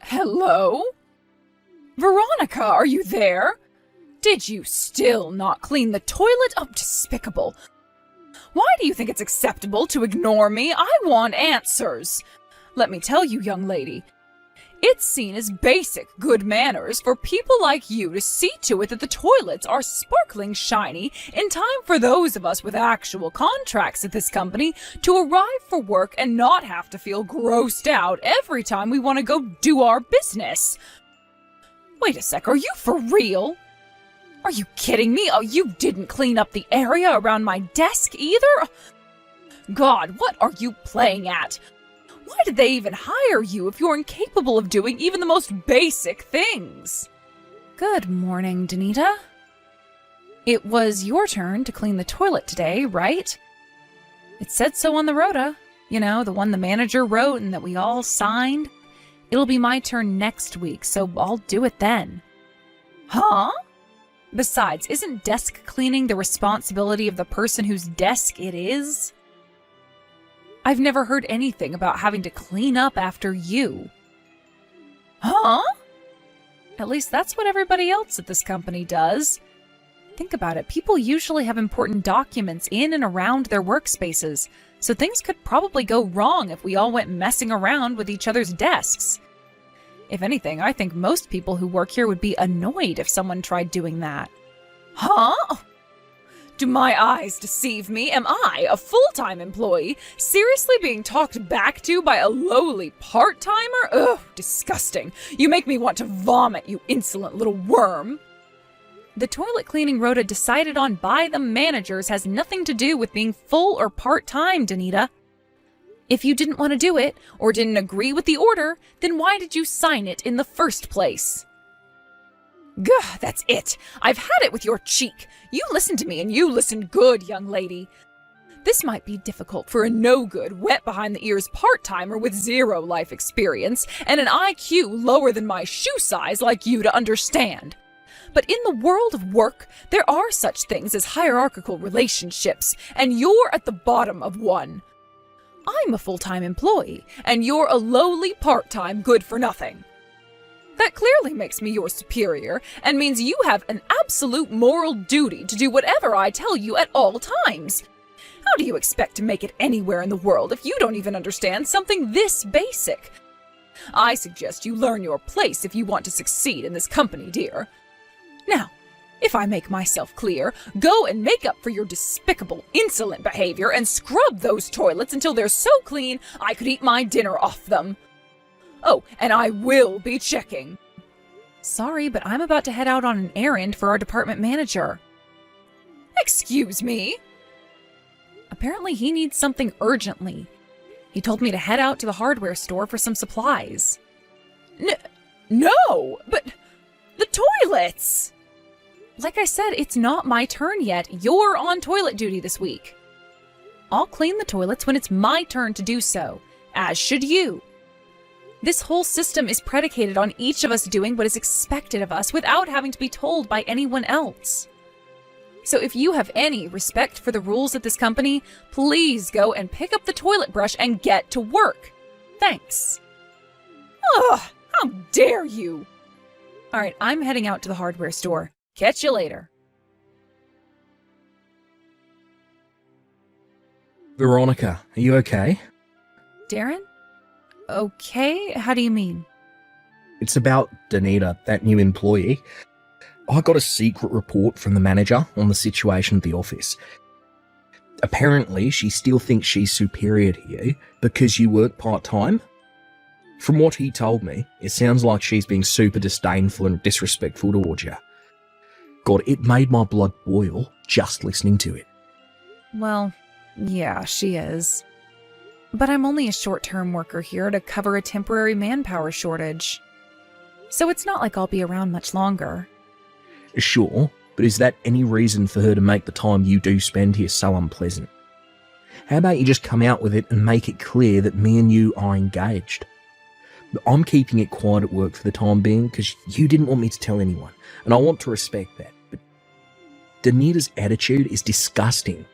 Hello? Veronica, are you there? Did you still not clean the toilet? Oh, despicable. Why do you think it's acceptable to ignore me? I want answers. Let me tell you, young lady, it's seen as basic good manners for people like you to see to it that the toilets are sparkling shiny in time for those of us with actual contracts at this company to arrive for work and not have to feel grossed out every time we want to go do our business. Wait a sec, are you for real? Are you kidding me? Oh, you didn't clean up the area around my desk either? God, what are you playing at? Why did they even hire you if you're incapable of doing even the most basic things? Good morning, Danita. It was your turn to clean the toilet today, right? It said so on the rota. You know, the one the manager wrote and that we all signed. It'll be my turn next week, so I'll do it then. Huh? Besides, isn't desk cleaning the responsibility of the person whose desk it is? I've never heard anything about having to clean up after you. Huh? At least that's what everybody else at this company does. Think about it, people usually have important documents in and around their workspaces, so things could probably go wrong if we all went messing around with each other's desks. If anything, I think most people who work here would be annoyed if someone tried doing that. Huh? Do my eyes deceive me? Am I, a full-time employee, seriously being talked back to by a lowly part-timer? Ugh, disgusting. You make me want to vomit, you insolent little worm. The toilet cleaning rota decided on by the managers has nothing to do with being full or part-time, Danita. If you didn't want to do it, or didn't agree with the order, then why did you sign it in the first place? Gah, that's it. I've had it with your cheek. You listened to me, and you listened good, young lady. This might be difficult for a no-good, wet-behind-the-ears part-timer with zero life experience and an IQ lower than my shoe size like you to understand. But in the world of work, there are such things as hierarchical relationships, and you're at the bottom of one. I'm a full-time employee, and you're a lowly part-time good-for-nothing. That clearly makes me your superior, and means you have an absolute moral duty to do whatever I tell you at all times. How do you expect to make it anywhere in the world if you don't even understand something this basic? I suggest you learn your place if you want to succeed in this company, dear. Now, if I make myself clear, go and make up for your despicable, insolent behavior and scrub those toilets until they're so clean I could eat my dinner off them. Oh, and I will be checking. Sorry, but I'm about to head out on an errand for our department manager. Excuse me? Apparently he needs something urgently. He told me to head out to the hardware store for some supplies. No, but the toilets! Like I said, it's not my turn yet. You're on toilet duty this week. I'll clean the toilets when it's my turn to do so, as should you. This whole system is predicated on each of us doing what is expected of us without having to be told by anyone else. So if you have any respect for the rules at this company, please go and pick up the toilet brush and get to work. Thanks. Ugh, how dare you! All right, I'm heading out to the hardware store. Catch you later. Veronica, are you okay? Darren? Okay, how do you mean? It's about Danita, that new employee. I got a secret report from the manager on the situation at the office. Apparently, she still thinks she's superior to you because you work part-time. From what he told me, it sounds like she's being super disdainful and disrespectful towards you. God, it made my blood boil just listening to it. Well, yeah, she is. But I'm only a short-term worker here to cover a temporary manpower shortage. So it's not like I'll be around much longer. Sure, but is that any reason for her to make the time you do spend here so unpleasant? How about you just come out with it and make it clear that me and you are engaged? I'm keeping it quiet at work for the time being because you didn't want me to tell anyone, and I want to respect that. But Danita's attitude is disgusting.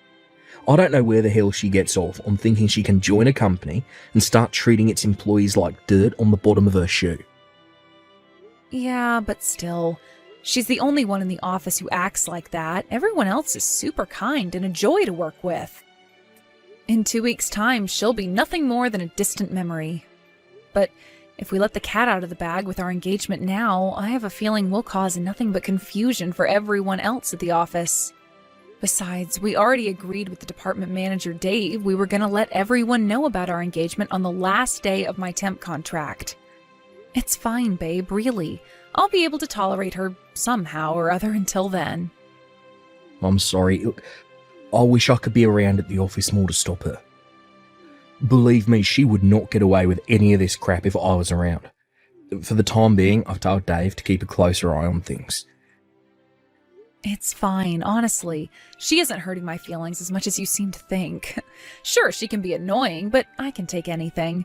I don't know where the hell she gets off on thinking she can join a company and start treating its employees like dirt on the bottom of her shoe. Yeah, but still, she's the only one in the office who acts like that. Everyone else is super kind and a joy to work with. In 2 weeks' time, she'll be nothing more than a distant memory. But if we let the cat out of the bag with our engagement now, I have a feeling we'll cause nothing but confusion for everyone else at the office. Besides, we already agreed with the department manager, Dave, we were going to let everyone know about our engagement on the last day of my temp contract. It's fine, babe, really. I'll be able to tolerate her somehow or other until then. I'm sorry. I wish I could be around at the office more to stop her. Believe me, she would not get away with any of this crap if I was around. For the time being, I've told Dave to keep a closer eye on things. It's fine, honestly. She isn't hurting my feelings as much as you seem to think. Sure, she can be annoying, but I can take anything.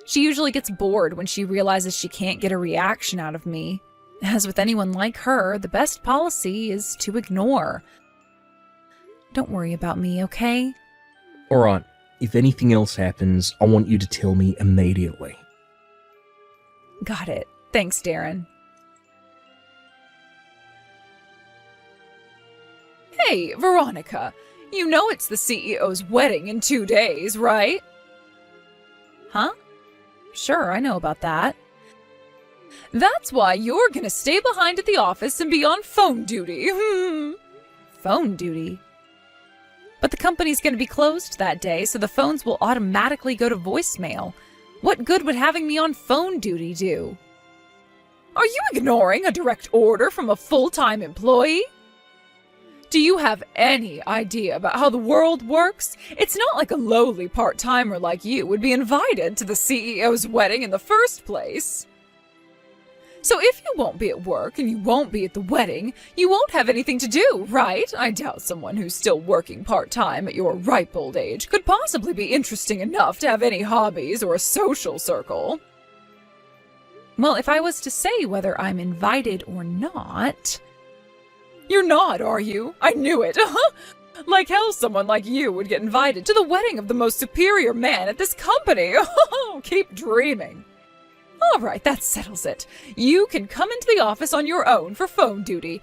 She usually gets bored when she realizes she can't get a reaction out of me. As with anyone like her, the best policy is to ignore. Don't worry about me, okay? Alright, if anything else happens, I want you to tell me immediately. Got it. Thanks, Darren. Hey, Veronica, you know it's the CEO's wedding in 2 days, right? Huh? Sure, I know about that. That's why you're gonna stay behind at the office and be on phone duty. Phone duty? But the company's gonna be closed that day, so the phones will automatically go to voicemail. What good would having me on phone duty do? Are you ignoring a direct order from a full-time employee? Do you have any idea about how the world works? It's not like a lowly part-timer like you would be invited to the CEO's wedding in the first place. So if you won't be at work and you won't be at the wedding, you won't have anything to do, right? I doubt someone who's still working part-time at your ripe old age could possibly be interesting enough to have any hobbies or a social circle. Well, if I was to say whether I'm invited or not... You're not, are you? I knew it. Like hell someone like you would get invited to the wedding of the most superior man at this company. Keep dreaming. All right, that settles it. You can come into the office on your own for phone duty.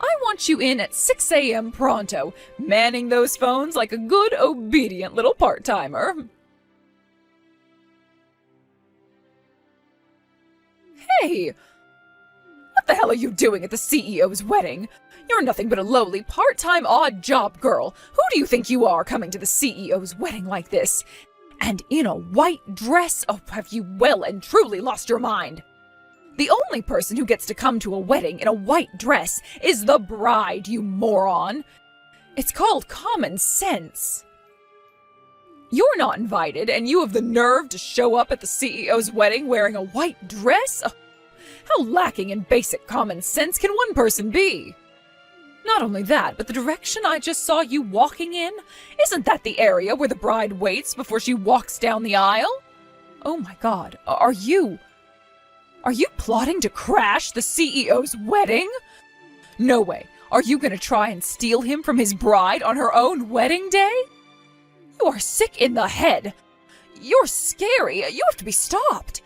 I want you in at 6 a.m. pronto, manning those phones like a good, obedient little part-timer. Hey! What the hell are you doing at the CEO's wedding? You're nothing but a lowly, part-time, odd-job girl. Who do you think you are coming to the CEO's wedding like this? And in a white dress? Oh, have you well and truly lost your mind? The only person who gets to come to a wedding in a white dress is the bride, you moron. It's called common sense. You're not invited, and you have the nerve to show up at the CEO's wedding wearing a white dress? Oh, how lacking in basic common sense can one person be? Not only that, but the direction I just saw you walking in, isn't that the area where the bride waits before she walks down the aisle? Oh my God, are you plotting to crash the CEO's wedding? No way. Are you gonna try and steal him from his bride on her own wedding day? You are sick in the head. You're scary. You have to be stopped.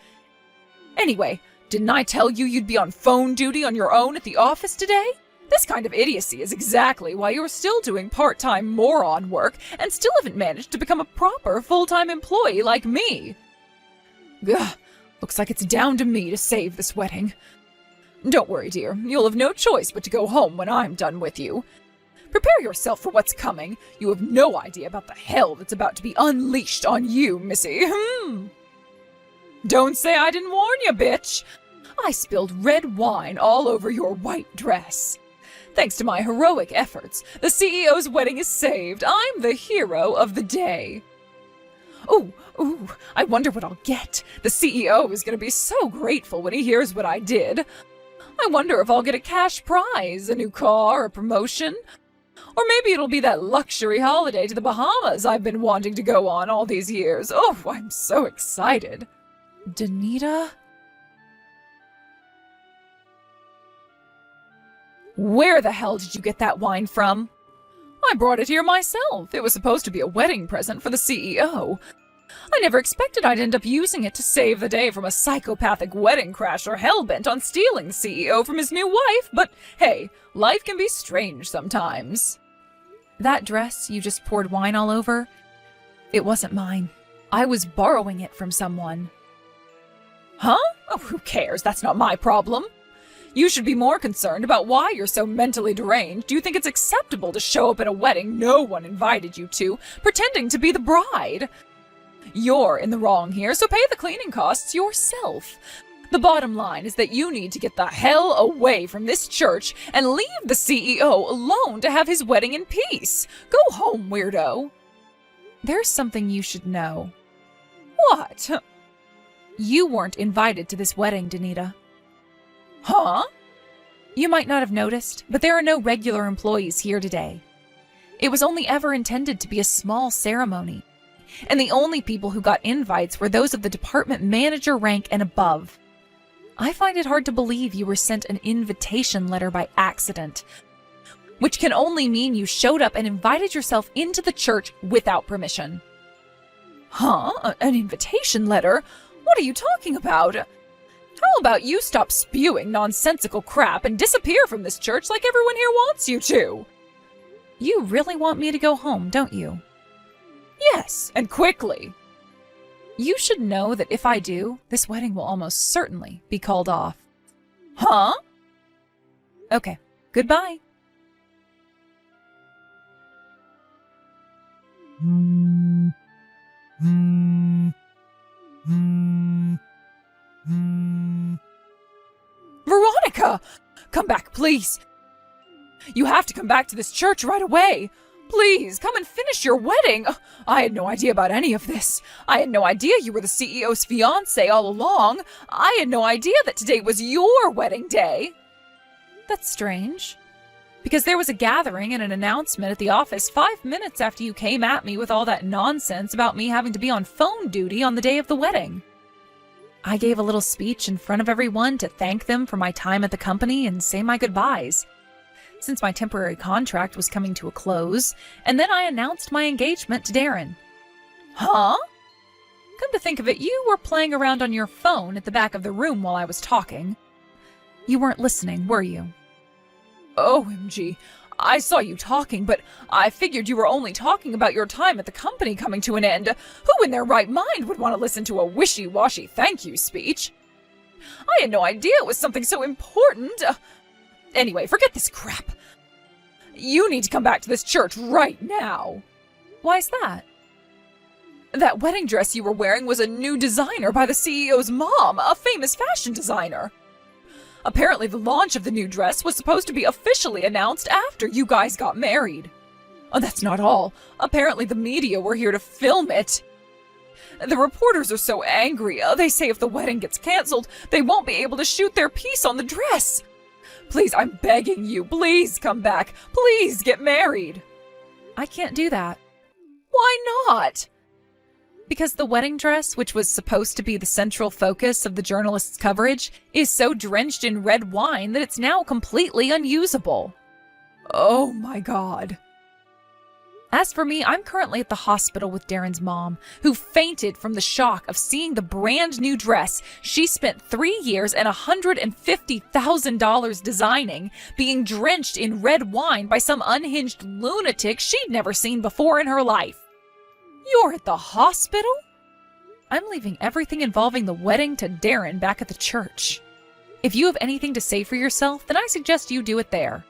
Anyway, didn't I tell you you'd be on phone duty on your own at the office today? This kind of idiocy is exactly why you're still doing part-time moron work and still haven't managed to become a proper full-time employee like me. Ugh, looks like it's down to me to save this wedding. Don't worry, dear. You'll have no choice but to go home when I'm done with you. Prepare yourself for what's coming. You have no idea about the hell that's about to be unleashed on you, missy. Don't say I didn't warn you, bitch. I spilled red wine all over your white dress. Thanks to my heroic efforts, the CEO's wedding is saved. I'm the hero of the day. Ooh, I wonder what I'll get. The CEO is going to be so grateful when he hears what I did. I wonder if I'll get a cash prize, a new car, a promotion. Or maybe it'll be that luxury holiday to the Bahamas I've been wanting to go on all these years. Oh, I'm so excited. Danita? Where the hell did you get that wine from? I brought it here myself. It was supposed to be a wedding present for the CEO. I never expected I'd end up using it to save the day from a psychopathic wedding crasher hell-bent on stealing the CEO from his new wife, but hey, life can be strange sometimes. That dress you just poured wine all over, it wasn't mine. I was borrowing it from someone. Huh? Oh, who cares? That's not my problem. You should be more concerned about why you're so mentally deranged. Do you think it's acceptable to show up at a wedding no one invited you to, pretending to be the bride? You're in the wrong here, so pay the cleaning costs yourself. The bottom line is that you need to get the hell away from this church and leave the CEO alone to have his wedding in peace. Go home, weirdo. There's something you should know. What? You weren't invited to this wedding, Danita. Huh? You might not have noticed, but there are no regular employees here today. It was only ever intended to be a small ceremony, and the only people who got invites were those of the department manager rank and above. I find it hard to believe you were sent an invitation letter by accident, which can only mean you showed up and invited yourself into the church without permission. Huh? An invitation letter? What are you talking about? How about you stop spewing nonsensical crap and disappear from this church like everyone here wants you to? You really want me to go home, don't you? Yes, and quickly. You should know that if I do, this wedding will almost certainly be called off. Huh? Okay, goodbye. Veronica! Come back, please! You have to come back to this church right away! Please, come and finish your wedding! I had no idea about any of this. I had no idea you were the CEO's fiancé all along. I had no idea that today was your wedding day. That's strange. Because there was a gathering and an announcement at the office 5 minutes after you came at me with all that nonsense about me having to be on phone duty on the day of the wedding. I gave a little speech in front of everyone to thank them for my time at the company and say my goodbyes, since my temporary contract was coming to a close, and then I announced my engagement to Darren. Huh? Come to think of it, you were playing around on your phone at the back of the room while I was talking. You weren't listening, were you? OMG, I saw you talking, but I figured you were only talking about your time at the company coming to an end. Who in their right mind would want to listen to a wishy-washy thank you speech? I had no idea it was something so important. Anyway, forget this crap. You need to come back to this church right now. Why's that? That wedding dress you were wearing was a new designer by the CEO's mom, a famous fashion designer. Apparently the launch of the new dress was supposed to be officially announced after you guys got married. Oh, that's not all. Apparently the media were here to film it. The reporters are so angry. They say if the wedding gets canceled, they won't be able to shoot their piece on the dress. Please, I'm begging you, please come back. Please get married. I can't do that. Why not? Because the wedding dress, which was supposed to be the central focus of the journalists' coverage, is so drenched in red wine that it's now completely unusable. Oh my God. As for me, I'm currently at the hospital with Darren's mom, who fainted from the shock of seeing the brand new dress she spent 3 years and $150,000 designing being drenched in red wine by some unhinged lunatic she'd never seen before in her life. You're at the hospital? I'm leaving everything involving the wedding to Darren back at the church. If you have anything to say for yourself, then I suggest you do it there.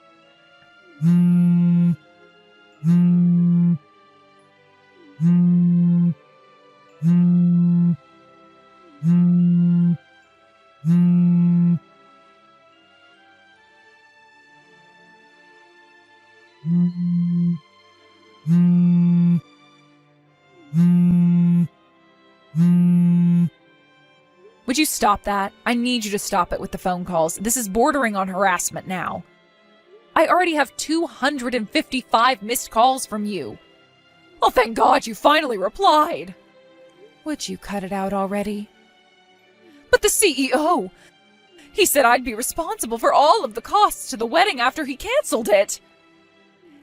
Would you stop that? I need you to stop it with the phone calls. This is bordering on harassment now. I already have 255 missed calls from you. Oh, thank God you finally replied. Would you cut it out already? But the CEO! He said I'd be responsible for all of the costs to the wedding after he canceled it.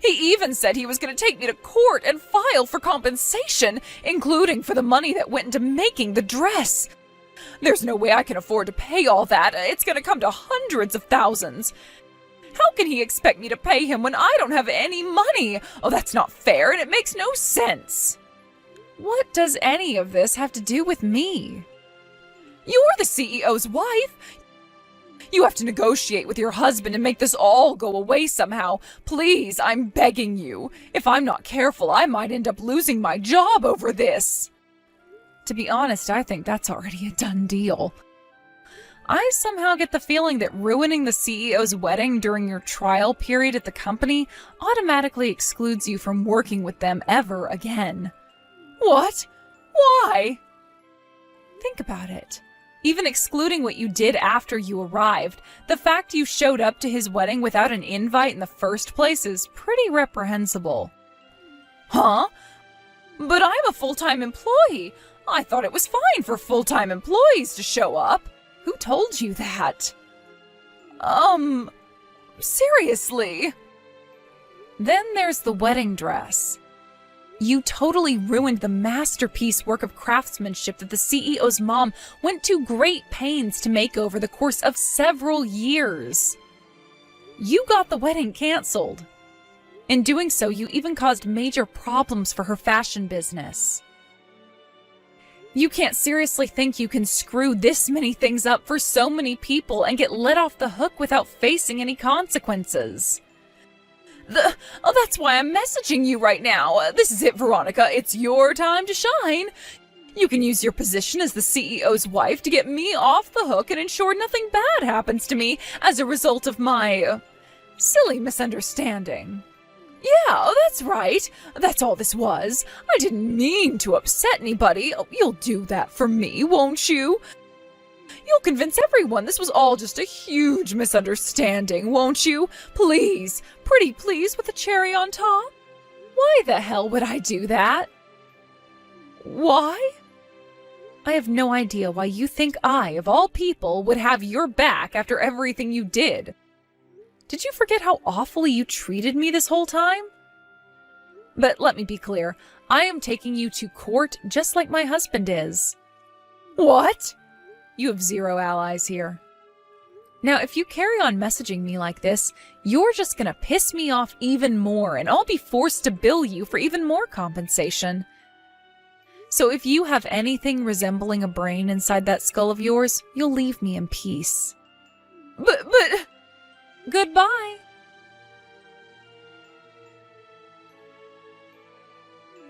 He even said he was going to take me to court and file for compensation, including for the money that went into making the dress. There's no way I can afford to pay all that. It's going to come to hundreds of thousands. How can he expect me to pay him when I don't have any money? Oh, that's not fair, and it makes no sense. What does any of this have to do with me? You're the CEO's wife. You have to negotiate with your husband and make this all go away somehow. Please, I'm begging you. If I'm not careful, I might end up losing my job over this. To be honest, I think that's already a done deal. I somehow get the feeling that ruining the CEO's wedding during your trial period at the company automatically excludes you from working with them ever again. What? Why? Think about it. Even excluding what you did after you arrived, the fact you showed up to his wedding without an invite in the first place is pretty reprehensible. Huh? But I'm a full-time employee. I thought it was fine for full-time employees to show up. Who told you that? Seriously? Then there's the wedding dress. You totally ruined the masterpiece work of craftsmanship that the CEO's mom went to great pains to make over the course of several years. You got the wedding canceled. In doing so, you even caused major problems for her fashion business. You can't seriously think you can screw this many things up for so many people and get let off the hook without facing any consequences. That's why I'm messaging you right now. This is it, Veronica. It's your time to shine. You can use your position as the CEO's wife to get me off the hook and ensure nothing bad happens to me as a result of my silly misunderstanding. Yeah, that's right. That's all this was. I didn't mean to upset anybody. You'll do that for me, won't you? You'll convince everyone this was all just a huge misunderstanding, won't you? Please, pretty please with a cherry on top. Why the hell would I do that? Why? I have no idea why you think I, of all people, would have your back after everything you did. Did you forget how awfully you treated me this whole time? But let me be clear, I am taking you to court just like my husband is. What? You have zero allies here. Now, if you carry on messaging me like this, you're just gonna piss me off even more, and I'll be forced to bill you for even more compensation. So if you have anything resembling a brain inside that skull of yours, you'll leave me in peace. But... Goodbye.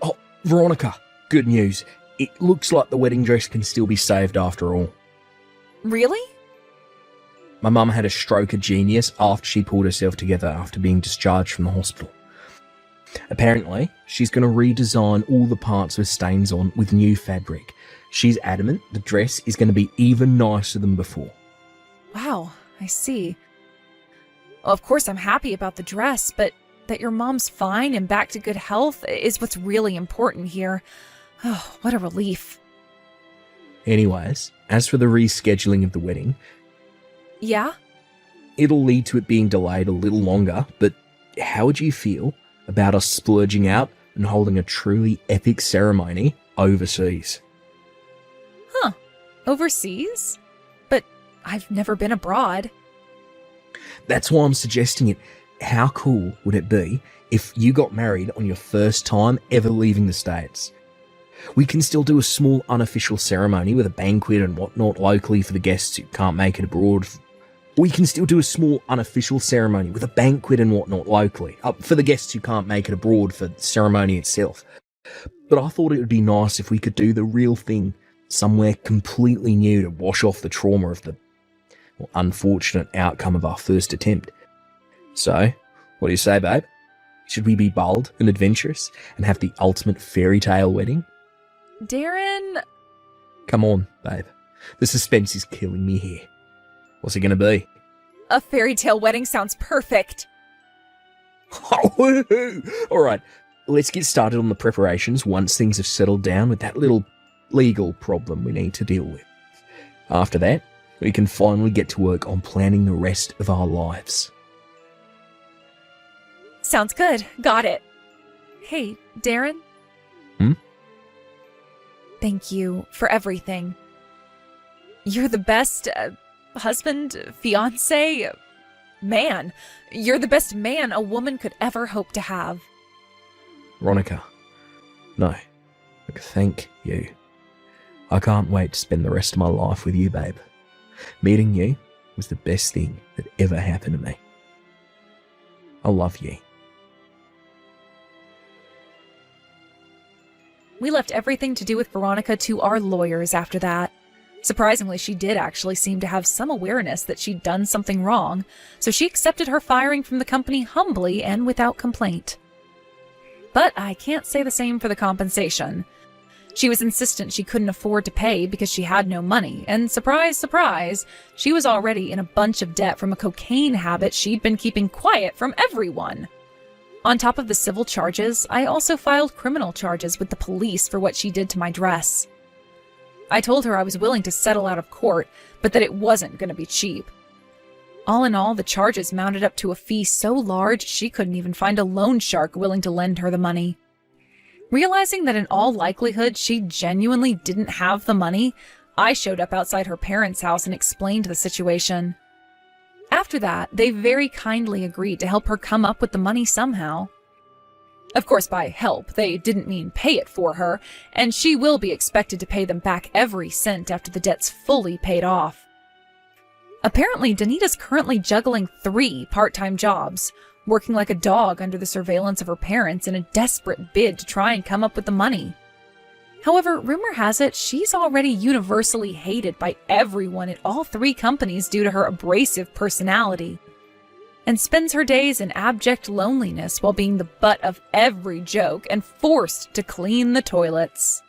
Oh, Veronica, good news. It looks like the wedding dress can still be saved after all. Really? My mum had a stroke of genius after she pulled herself together after being discharged from the hospital. Apparently, she's going to redesign all the parts with stains on with new fabric. She's adamant the dress is going to be even nicer than before. Wow, I see. Well, of course I'm happy about the dress, but that your mom's fine and back to good health is what's really important here. Oh, what a relief. Anyways, as for the rescheduling of the wedding... Yeah? It'll lead to it being delayed a little longer, but how would you feel about us splurging out and holding a truly epic ceremony overseas? Huh. Overseas? But I've never been abroad. That's why I'm suggesting it. How cool would it be if you got married on your first time ever leaving the States? We can still do a small unofficial ceremony with a banquet and whatnot locally for the guests who can't make it abroad. We can still do a small unofficial ceremony with a banquet and whatnot locally for the guests who can't make it abroad for the ceremony itself. But I thought it would be nice if we could do the real thing somewhere completely new to wash off the trauma of the unfortunate outcome of our first attempt. So, what do you say, babe? Should we be bold and adventurous and have the ultimate fairy tale wedding? Darren... Come on, babe. The suspense is killing me here. What's it gonna be? A fairy tale wedding sounds perfect. Alright, let's get started on the preparations once things have settled down with that little legal problem we need to deal with. After that, we can finally get to work on planning the rest of our lives. Sounds good. Got it. Hey, Darren? Hmm? Thank you for everything. You're the best husband, fiance, man. You're the best man a woman could ever hope to have. Veronica. No. Look, thank you. I can't wait to spend the rest of my life with you, babe. Meeting you was the best thing that ever happened to me. I love you. We left everything to do with Veronica to our lawyers after that. Surprisingly, she did actually seem to have some awareness that she'd done something wrong, so she accepted her firing from the company humbly and without complaint. But I can't say the same for the compensation. She was insistent she couldn't afford to pay because she had no money, and surprise, surprise, she was already in a bunch of debt from a cocaine habit she'd been keeping quiet from everyone. On top of the civil charges, I also filed criminal charges with the police for what she did to my dress. I told her I was willing to settle out of court, but that it wasn't going to be cheap. All in all, the charges mounted up to a fee so large she couldn't even find a loan shark willing to lend her the money. Realizing that in all likelihood she genuinely didn't have the money, I showed up outside her parents' house and explained the situation. After that, they very kindly agreed to help her come up with the money somehow. Of course, by help, they didn't mean pay it for her, and she will be expected to pay them back every cent after the debt's fully paid off. Apparently, Danita's currently juggling 3 part-time jobs, working like a dog under the surveillance of her parents in a desperate bid to try and come up with the money. However, rumor has it she's already universally hated by everyone at all 3 companies due to her abrasive personality, and spends her days in abject loneliness while being the butt of every joke and forced to clean the toilets.